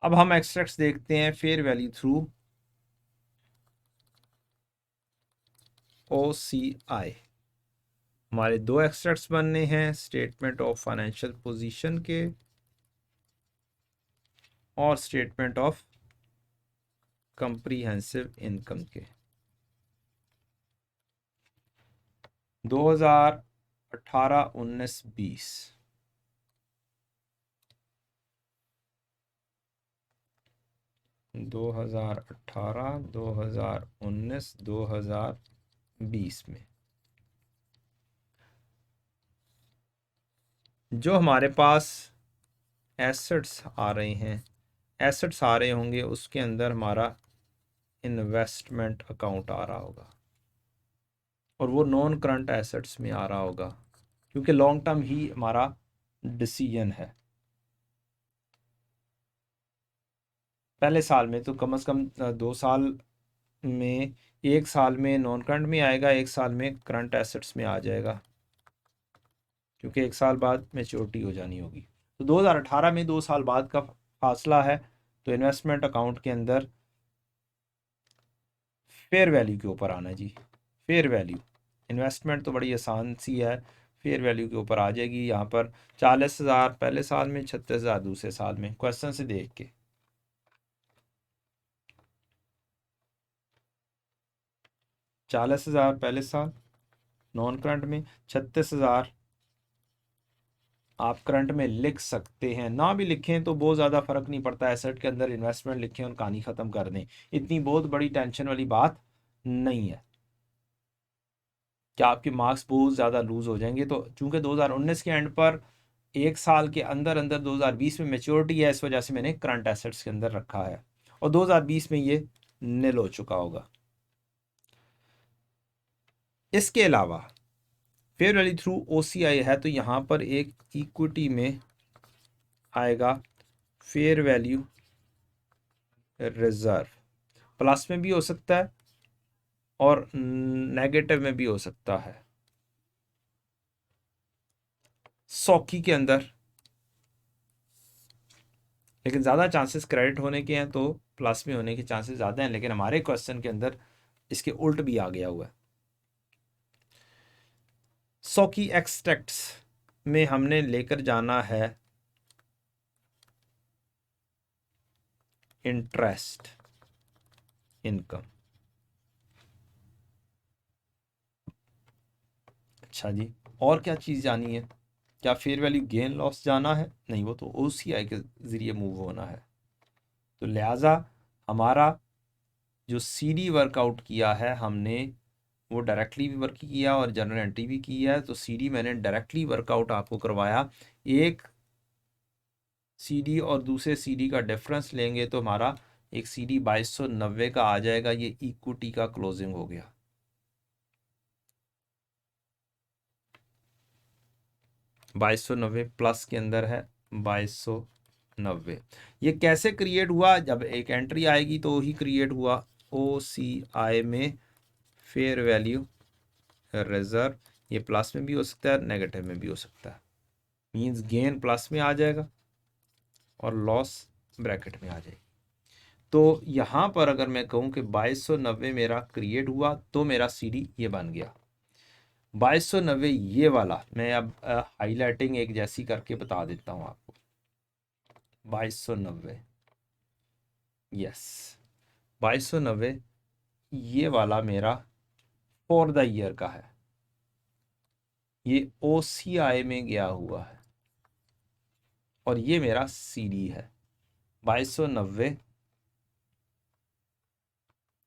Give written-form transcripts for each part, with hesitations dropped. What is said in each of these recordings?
अब हम एक्सट्रैक्ट्स देखते हैं फेयर वैल्यू थ्रू OCI। हमारे दो एक्सट्रैक्ट्स बनने हैं, स्टेटमेंट ऑफ फाइनेंशियल पोजीशन के और स्टेटमेंट ऑफ कंप्रीहेंसिव इनकम के। 2018, 19, 20 2018, 2019, 2020 में जो हमारे पास एसेट्स आ रहे हैं, एसेट्स आ रहे होंगे, उसके अंदर हमारा इन्वेस्टमेंट अकाउंट आ रहा होगा और वो नॉन करंट एसेट्स में आ रहा होगा, क्योंकि लॉन्ग टर्म ही हमारा डिसीजन है। पहले साल में तो कम से कम 2 साल में, 1 साल में नॉन करंट में आएगा, 1 साल में करंट एसेट्स में आ जाएगा, क्योंकि 1 साल बाद मैच्योरिटी हो जानी होगी। तो 2018 में 2 साल बाद का फासला है, तो इन्वेस्टमेंट अकाउंट के अंदर फेयर वैल्यू के ऊपर आना जी। फेयर वैल्यू इन्वेस्टमेंट तो बड़ी आसान सी है, फेयर वैल्यू के ऊपर आ जाएगी। यहाँ पर 40,000 पहले साल में, 36,000 दूसरे साल में। क्वेश्चन से देख के 40,000 पहले साल नॉन करंट में, 36,000 आप करंट में लिख सकते हैं, ना भी लिखें तो बहुत ज़्यादा फर्क नहीं पड़ता। एसेट के अंदर इन्वेस्टमेंट लिखें और कहानी ख़त्म कर दें, इतनी बहुत बड़ी टेंशन वाली बात नहीं है कि आपके मार्क्स बहुत ज़्यादा लूज हो जाएंगे। तो चूंकि 2019 के एंड पर 1 साल के अंदर अंदर 2020 में मेच्योरिटी है, इस वजह से मैंने करंट एसेट्स के अंदर रखा है और 2020 में ये निल हो चुका होगा। इसके अलावा फेयर वैल्यू थ्रू OCI है, तो यहाँ पर एक इक्विटी में आएगा फेयर वैल्यू रिजर्व। प्लस में भी हो सकता है और नेगेटिव में भी हो सकता है। सौखी के अंदर, लेकिन ज़्यादा चांसेस क्रेडिट होने के हैं, तो प्लस में होने के चांसेस ज़्यादा हैं। लेकिन हमारे क्वेश्चन के अंदर इसके उल्ट भी आ गया हुआ है। सौखी एक्सट्रैक्ट्स में हमने लेकर जाना है इंटरेस्ट इनकम। अच्छा जी, और क्या चीज़ जानी है? क्या फेयर वैल्यू गेन लॉस जाना है? नहीं, वो तो OCI के ज़रिए मूव होना है। तो लिहाजा हमारा जो CD वर्कआउट किया है हमने, वो डायरेक्टली भी वर्क किया और जनरल एंट्री भी की है। तो CD मैंने डायरेक्टली वर्कआउट आपको करवाया। एक CD और दूसरे CD का डिफरेंस लेंगे तो हमारा एक CD 2290 का आ जाएगा। ये इक्विटी का क्लोजिंग हो गया। बाईस सौ नब्बे प्लस के अंदर है 2290। ये कैसे क्रिएट हुआ? जब एक एंट्री आएगी तो ही क्रिएट हुआ। OCI में फेयर वैल्यू रिजर्व, ये प्लस में भी हो सकता है, नेगेटिव में भी हो सकता है। मींस गेन प्लस में आ जाएगा और लॉस ब्रैकेट में आ जाएगी। तो यहाँ पर अगर मैं कहूँ कि 2290 मेरा क्रिएट हुआ, तो मेरा CD ये बन गया 2290। ये वाला मैं अब हाईलाइटिंग एक जैसी करके बता देता हूँ आपको। 2290, यस 2290 ये वाला मेरा फॉर द ईयर का है। ये OCI में गया हुआ है और ये मेरा CD है 2290,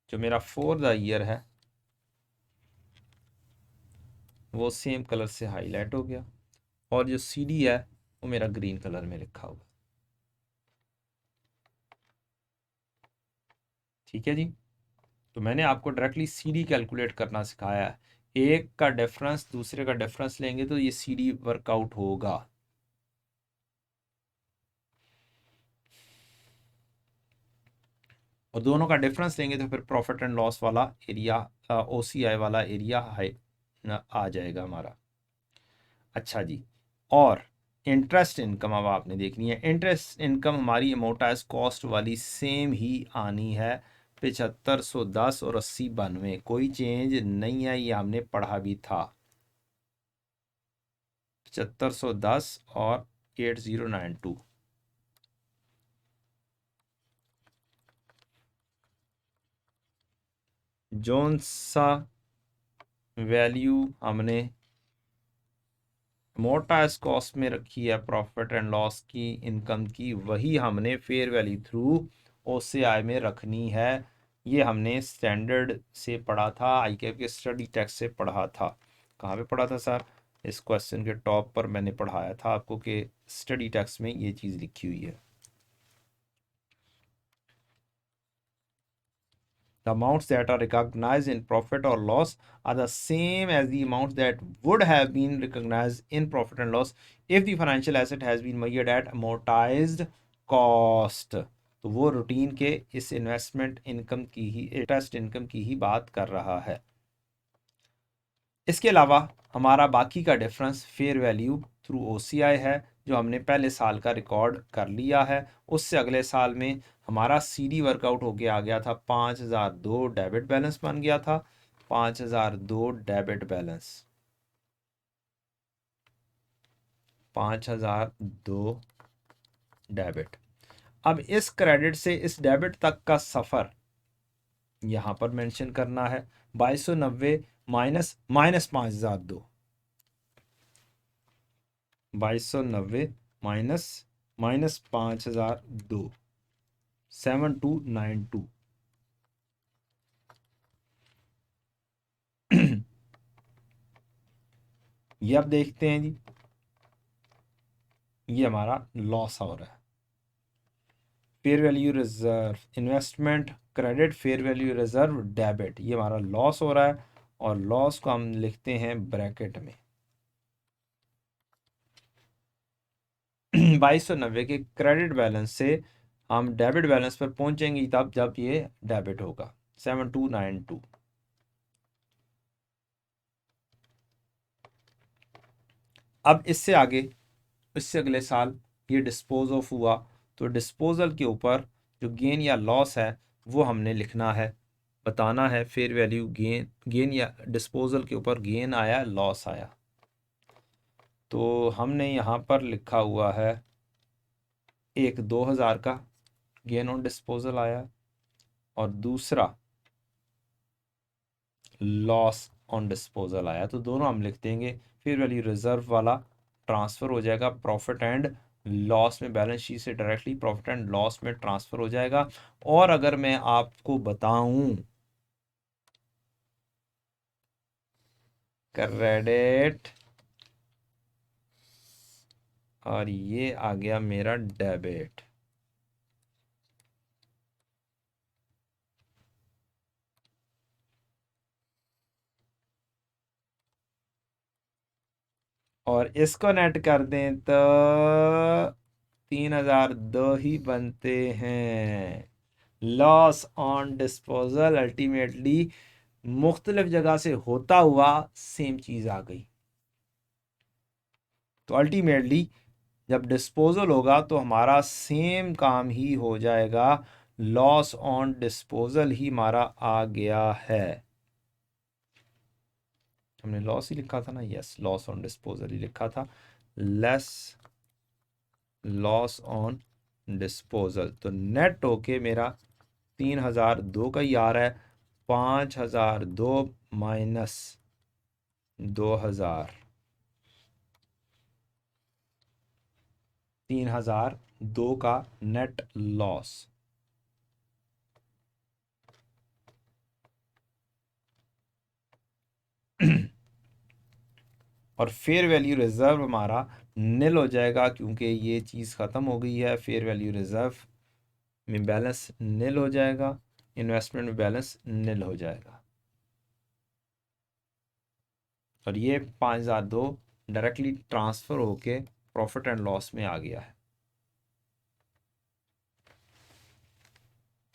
जो मेरा फॉर द ईयर है वो सेम कलर से हाईलाइट हो गया और जो CD है वो मेरा ग्रीन कलर में लिखा हुआ। ठीक है जी। तो मैंने आपको डायरेक्टली CD कैलकुलेट करना सिखाया है। एक का डिफरेंस दूसरे का डिफरेंस लेंगे तो ये CD वर्कआउट होगा। और दोनों का डिफरेंस लेंगे तो फिर प्रॉफिट एंड लॉस वाला एरिया, OCI वाला एरिया हाई आ जाएगा हमारा। अच्छा जी, और इंटरेस्ट इनकम अब आपने देखनी है। इंटरेस्ट इनकम हमारी अमोर्टाइज कॉस्ट वाली सेम ही आनी है, 7510 और 8092, कोई चेंज नहीं है, ये हमने पढ़ा भी था। 7510 और 8092। जोन सा वैल्यू हमने अमोर्टाइज कॉस्ट में रखी है प्रॉफिट एंड लॉस की, इनकम की, वही हमने फेयर वैल्यू थ्रू ओसीआई में रखनी है। ये हमने स्टैंडर्ड से पढ़ा था, आईकेएफ के स्टडी टेक्स्ट से पढ़ा था। कहाँ पे पढ़ा था सर? इस क्वेश्चन के टॉप पर मैंने पढ़ाया था आपको कि स्टडी टेक्स्ट में ये चीज़ लिखी हुई है। The amounts that are recognized in profit or loss are the same as the amounts that would have been recognized in profit and loss if the financial asset has been measured at amortized cost। तो वो routine के इस investment income की ही, interest income की ही बात कर रहा है। इसके अलावा हमारा बाकी का difference fair value through OCI है, जो हमने पहले साल का रिकॉर्ड कर लिया है। उससे अगले साल में हमारा सीडी वर्कआउट होके आ गया था, 5002 डेबिट बैलेंस बन गया था, 5002 डेबिट बैलेंस, 5002 डेबिट। अब इस क्रेडिट से इस डेबिट तक का सफ़र यहाँ पर मेंशन करना है। 2290 माइनस 5002, 2290 माइनस 5002, 7292। ये अब देखते हैं जी, ये हमारा लॉस हो रहा है। Fair value reserve investment credit, fair value reserve debit, ये हमारा लॉस हो रहा है, और लॉस को हम लिखते हैं ब्रैकेट में। 2290 के क्रेडिट बैलेंस से हम डेबिट बैलेंस पर पहुंचेंगे तब जब ये डेबिट होगा, 7292। अब इससे आगे, इससे अगले साल ये डिस्पोज ऑफ हुआ, तो डिस्पोजल के ऊपर जो गेन या लॉस है वो हमने लिखना है, बताना है फेयर वैल्यू गेन या डिस्पोजल के ऊपर गेन आया लॉस आया। तो हमने यहाँ पर लिखा हुआ है, एक 2000 का गेन ऑन डिस्पोजल आया, और दूसरा लॉस ऑन डिस्पोजल आया। तो दोनों हम लिख देंगे, फेयर वैल्यू रिजर्व वाला ट्रांसफ़र हो जाएगा प्रॉफिट एंड लॉस में, बैलेंस शीट से डायरेक्टली प्रॉफिट एंड लॉस में ट्रांसफ़र हो जाएगा। और अगर मैं आपको बताऊं क्रेडिट, और ये आ गया मेरा डेबिट, और इसको नेट कर दें तो 3002 ही बनते हैं। लॉस ऑन डिस्पोजल अल्टीमेटली मुख्तलिफ जगह से होता हुआ सेम चीज़ आ गई। तो अल्टीमेटली जब डिस्पोजल होगा तो हमारा सेम काम ही हो जाएगा, लॉस ऑन डिस्पोजल ही हमारा आ गया है। हमने लॉस ही लिखा था ना, यस, लॉस ऑन डिस्पोजल ही लिखा था, लेस लॉस ऑन डिस्पोजल। तो नेट होके मेरा 3002 का ही आ रहा है, 5002 माइनस 2000, 3002 का नेट लॉस। और फेयर वैल्यू रिजर्व हमारा निल हो जाएगा, क्योंकि ये चीज़ ख़त्म हो गई है। फेयर वैल्यू रिजर्व में बैलेंस निल हो जाएगा, इन्वेस्टमेंट में बैलेंस निल हो जाएगा, और ये 5002 डायरेक्टली ट्रांसफ़र होके प्रॉफिट एंड लॉस में आ गया है।